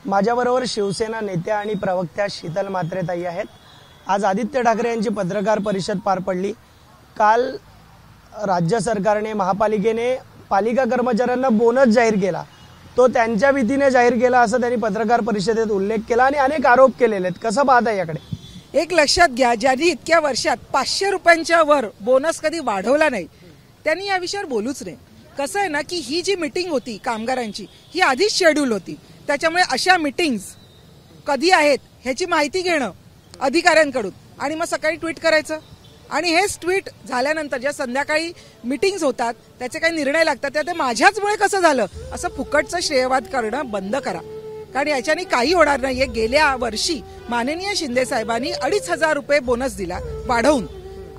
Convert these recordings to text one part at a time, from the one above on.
माझ्याबरोबर शिवसेना नेत्या आणि प्रवक्त्या शीतल म्हात्रे ताई आहेत। आज आदित्य ठाकरे यांची पत्रकार परिषद पार पडली। काल राज्य सरकारने महापालिकेने पालिका कर्मचाऱ्यांना बोनस जाहीर केला, तो त्यांच्या भीतीने जाहीर केला असं त्यांनी पत्रकार परिषदेत उल्लेख केला आणि अनेक आरोप केलेले आहेत। कसं पाहता याकडे? एक लक्षात घ्या, ज्यांनी इतक्या वर्षात 500 रुपयांच्या वर बोनस कधी वाढवला नाही त्यांनी या विषयावर बोलूच नाही। कसं आहे ना की ही जी मीटिंग होती कामगारांची ही आधीच शेड्यूल होती, त्याच्यामुळे अशा मीटिंग्स कधी आहेत ह्याची माहिती घेणं अधिकाऱ्यांकडून आणि मग सकाळी ट्विट करायचं आणि हेच ट्विट झाल्यानंतर ज्या संध्याकाळी मीटिंग्स होतात त्याचे काही निर्णय लागतात ते माझ्याचमुळे कसं झालं असं फुकटचं श्रेयवाद करणं बंद करा, कारण याच्याने काही होणार नाहीये। गेल्या वर्षी माननीय शिंदे साहेबांनी 2,500 रुपये बोनस दिला वाढवून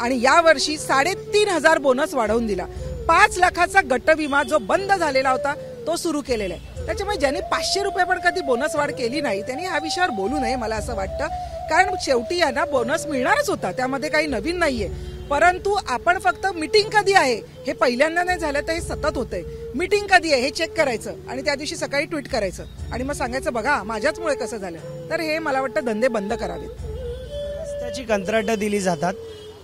आणि या वर्षी 3,500 बोनस वाढवून दिला। 5 लाखाचा गट विमा जो बंद झालेला होता तो सुरू केलेला आहे। त्याच्यामुळे ज्यांनी 500 रुपये पण कधी बोनस वाढ केली नाही त्यांनी हा विषयावर बोलू नये मला असं वाटतं, कारण शेवटी यांना बोनस मिळणारच होता, त्यामध्ये काही नवीन नाहीये। परंतु आपण फक्त मीटिंग कधी आहे हे पहिल्यांदा नाही झालं तर हे सतत होतंय। मीटिंग कधी आहे हे चेक करायचं आणि त्या दिवशी सकाळी ट्विट करायचं आणि मग सांगायचं बघा माझ्याचमुळे कसं झालं। तर हे मला वाटतं धंदे बंद करावेत। रस्त्याची कंत्राटं दिली जातात,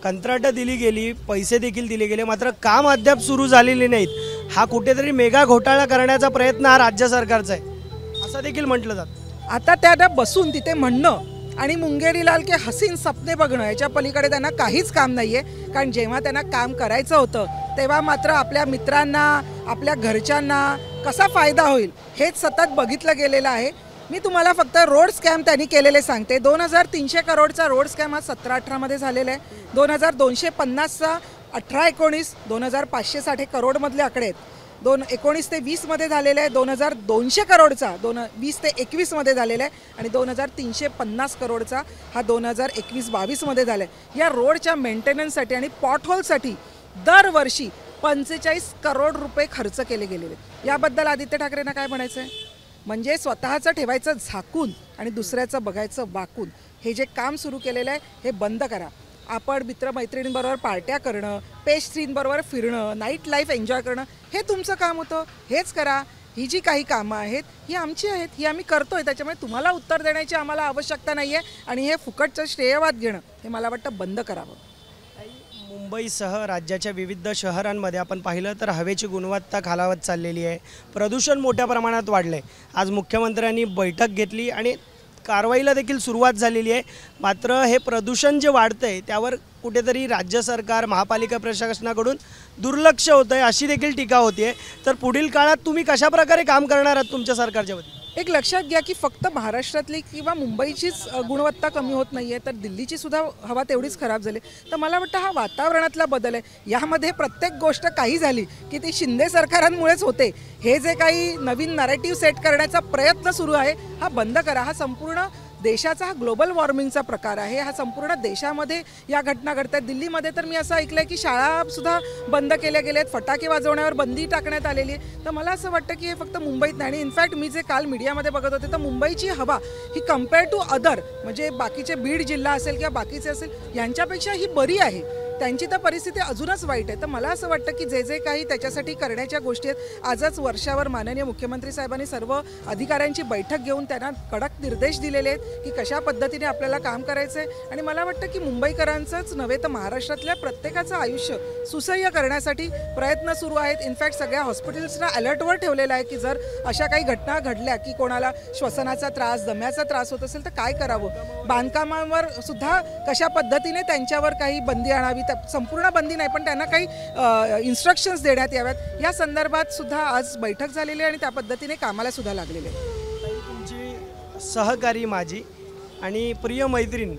कंत्राटं दिली गेली, पैसे देखील दिले गेले, मात्र काम अद्याप सुरू झालेले नाहीत। हा कुठेतरी मेगा घोटाळा करण्याचा प्रयत्न हा राज्य सरकारचा आहे असं देखील म्हटलं जातं। आता त्यांना बसून तिथे म्हणणं आणि मुंगेरी लाल के हसीन सपने बघणं याच्या पलीकडे त्यांना काहीच काम नाहीये, कारण जेव्हा त्यांना काम करायचं होतं तेव्हा मात्र आपल्या मित्रांना आपल्या घरच्यांना कसा फायदा होईल हेच सतत बघितलं गेलेलं आहे। मी तुम्हाला फक्त रोड स्कॅम त्यांनी केलेले सांगते। 2,300 करोडचा रोड स्कॅम हा 17-18 मध्ये झालेला आहे। 2,250चा 18-19, 2,560 करोड मधले आकडे आहेत। 2019 ते 20 मध्ये झालेला आहे। 2,200 करोडचा 2020 ते 21 मध्ये झालेला आहे आणि 2,350 करोडचा हा 2021-22 मध्ये झालाय। या रोडच्या मेंटेनन्ससाठी आणि पॉटहोलसाठी दरवर्षी 45 करोड रुपये खर्च केले गेलेले। याबद्दल आदित्य ठाकरेंना काय म्हणायचं आहे? म्हणजे स्वतःचं ठेवायचं झाकून आणि दुसऱ्याचं बघायचं वाकून, हे जे काम सुरू केलेलं आहे हे बंद करा। आपण मित्रमैत्रिणींबरोबर पार्ट्या करणं, पेस्ट्रींबरोबर फिरणं, नाईट लाईफ एन्जॉय करणं हे तुमचं काम होतं, हेच करा। ही जी काही कामं आहेत ही आमची आहेत, ही आम्ही करतोय, त्याच्यामुळे तुम्हाला उत्तर देण्याची आम्हाला आवश्यकता नाही आहे आणि हे फुकटचं श्रेयवाद घेणं हे मला वाटतं बंद करावं। मुंबईसह राज्याच्या विविध शहरांमध्ये आपण पाहिलं तर हवेची गुणवत्ता खालावत चाललेली आहे, प्रदूषण मोठ्या प्रमाणात वाढले। आज मुख्यमंत्र्यांनी बैठक घेतली आणि कारवाईला देखील सुरुवात झालेली आहे, मात्र हे प्रदूषण जे वाढतंय त्यावर कुठेतरी राज्य सरकार महापालिका प्रशासनाकडून दुर्लक्ष होतंय अशी देखील टीका होतीये। तर पुढील काळात तुम्ही कशा प्रकारे काम करणार आहात तुमच्या सरकारच्या वतीने? एक लक्षात घ्या की फक्त महाराष्ट्रातली किंवा मुंबईचीच गुणवत्ता कमी होत नाहीये, तर दिल्लीची सुद्धा हवा तेवढीच खराब झाली। तर मला वाटतं हा वातावरणातला बदल आहे। यामध्ये प्रत्येक गोष्ट काही झाली की ती शिंदे सरकारांमुळेच होते। हे जे काही नवीन नॅरेटिव्ह सेट करण्याचा प्रयत्न सुरू आहे हा बंद करा। हा संपूर्ण देशाचा हा ग्लोबल वॉर्मिंगचा प्रकार आहे, हा संपूर्ण देशामध्ये या घटना घडतात। दिल्लीमध्ये तर मी असं ऐकलंय की शाळा सुद्धा बंद केल्या गेल्यात, फटाके वाजवण्यावर बंदी टाकण्यात आलेली आहे। तर मला असं वाटतं की हे फक्त मुंबईत नाही, आणि इनफॅक्ट मी जे काल मीडियामध्ये बघत होते तर मुंबईची हवा ही कम्पेअर टू अदर म्हणजे बाकीचे बीड जिल्हा असेल किंवा बाकीचे असेल यांच्यापेक्षा ही बरी आहे। त्यांची तर परिस्थिती अजूनच वाईट आहे। तर मला असं वाटतं की जे जे काही त्याच्यासाठी करण्याच्या गोष्टी आहेत, आजच वर्षावर माननीय मुख्यमंत्री साहेबांनी सर्व अधिकाऱ्यांची बैठक घेऊन त्यांना कडक निर्देश दिलेले आहेत की कशा पद्धतीने आपल्याला काम करायचं आहे। आणि मला वाटतं की मुंबईकरांचंच नव्हे तर महाराष्ट्रातल्या प्रत्येकाचं आयुष्य सुसह्य करण्यासाठी प्रयत्न सुरू आहेत। इनफॅक्ट सगळ्या हॉस्पिटल्सना अलर्टवर ठेवलेलं आहे की जर अशा काही घटना घडल्या की कोणाला श्वसनाचा त्रास, दम्याचा त्रास होत असेल तर काय करावं। बांधकामांवर सुद्धा कशा पद्धतीने त्यांच्यावर काही बंदी आणावी, संपूर्ण बंदी नाही पण त्यांना काही इन्स्ट्रक्शन्स देण्यात याव्यात, या संदर्भात सुद्धा आज बैठक झालेली आहे आणि त्या पद्धतीने कामाला सुद्धा लागलेले आहे। तुमची सहकारी माझी आणि प्रिय मैत्रीण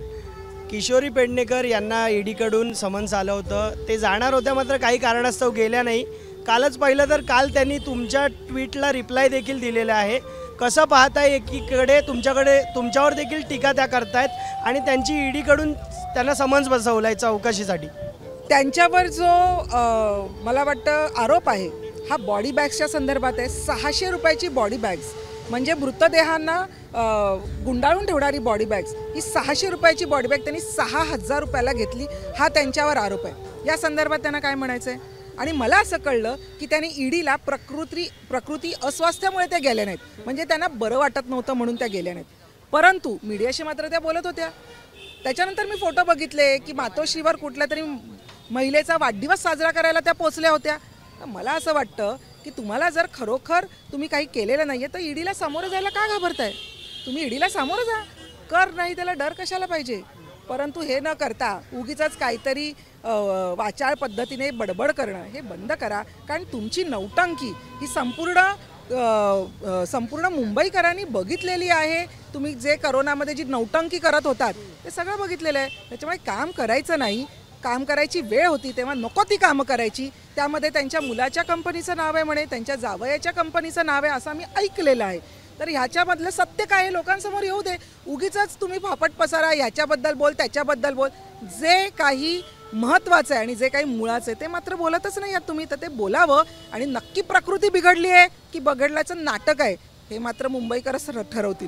किशोरी पेडणेकर यांना ईडीकडून समन्स आलं होतं, ते जाणार होत्या मात्र काही कारणास्तव गेल्या नाही। कालच पाहिलं तर काल त्यांनी तुमच्या ट्विटला रिप्लाय देखील दिलेला आहे। कसं पाहताय? एकीकडे तुमच्यावर देखील टीका त्या करतायत आणि त्यांची ईडीकडून त्यांना समन्स बसवलाय चौकशीसाठी। त्यांच्यावर जो मला वाटतं आरोप आहे हा बॉडी बॅग्सच्या संदर्भात आहे। 600 रुपयाची बॉडी बॅग्स म्हणजे मृतदेहांना गुंडाळून ठेवणारी बॉडी बॅग्स, ही 600 रुपयाची बॉडी बॅग त्यांनी 6,000 रुपयाला घेतली, हा त्यांच्यावर आरोप आहे। या संदर्भात त्यांना काय म्हणायचं आहे? आणि मला असं कळलं की त्यांनी ईडीला प्रकृती अस्वास्थ्यामुळे त्या गेल्या नाहीत, म्हणजे त्यांना बरं वाटत नव्हतं म्हणून त्या गेल्या नाहीत. परंतु मीडियाशी मात्र त्या बोलत होत्या. त्याच्यानंतर मी फोटो बघितले की मातोश्रीवर कुठल्या तरी महिलेचा वाढदिवस साजरा करायला त्या पोचल्या होत्या. तर मला असं वाटतं की तुम्हाला जर खरोखर तुम्ही काही केलेलं नाही आहे तर ईडीला सामोरं जायला का घाबरताय? तुम्ही ईडीला सामोरं जा, कर नाही त्याला डर कशाला पाहिजे. परंतु हे न करता उगीचच काहीतरी वाचाळ पद्धतीने बडबड करणं हे बंद करा. कारण तुमची नौटंकी ही संपूर्ण मुंबईकरांनी बघितलेली आहे. तुम्ही जे करोनामध्ये जी नौटंकी करत होतात ते सगळं बघितलेलं आहे. त्याच्यामुळे काम करायचं नाही, काम करायची वेळ होती तेव्हा नको ती कामं करायची. त्यामध्ये त्यांच्या मुलाच्या कंपनीचं नाव आहे म्हणे, त्यांच्या जावयाच्या कंपनीचं नाव आहे असं आम्ही ऐकलेलं आहे. तर ह्याच्यामधलं सत्य काय आहे लोकांसमोर येऊ दे. उगीचच तुम्ही फापट पसारा, ह्याच्याबद्दल बोल त्याच्याबद्दल बोल. जे काही महत्त्वाचं आहे आणि जे काही मुळाचं आहे ते मात्र बोलतच नाही आहात तुम्ही. तर ते बोलावं. आणि नक्की प्रकृती बिघडली आहे की बिघडल्याचं नाटक आहे हे मात्र मुंबईकरच ठरवतील.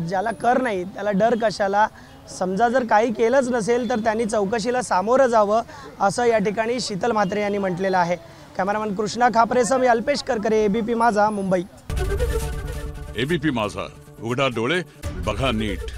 ज्याला कर नाही त्याला डर कशाला. समजा जर काही केलंच नसेल तर त्यांनी चौकशीला सामोरं जावं असं या ठिकाणी शीतल म्हात्रे यांनी म्हटलेलं आहे. कॅमेरामॅन कृष्णा खापरेसह मी अल्पेश करकरे, एबीपी माझा, मुंबई. एबीपी माझा, उघडा डोळे बघा नीट.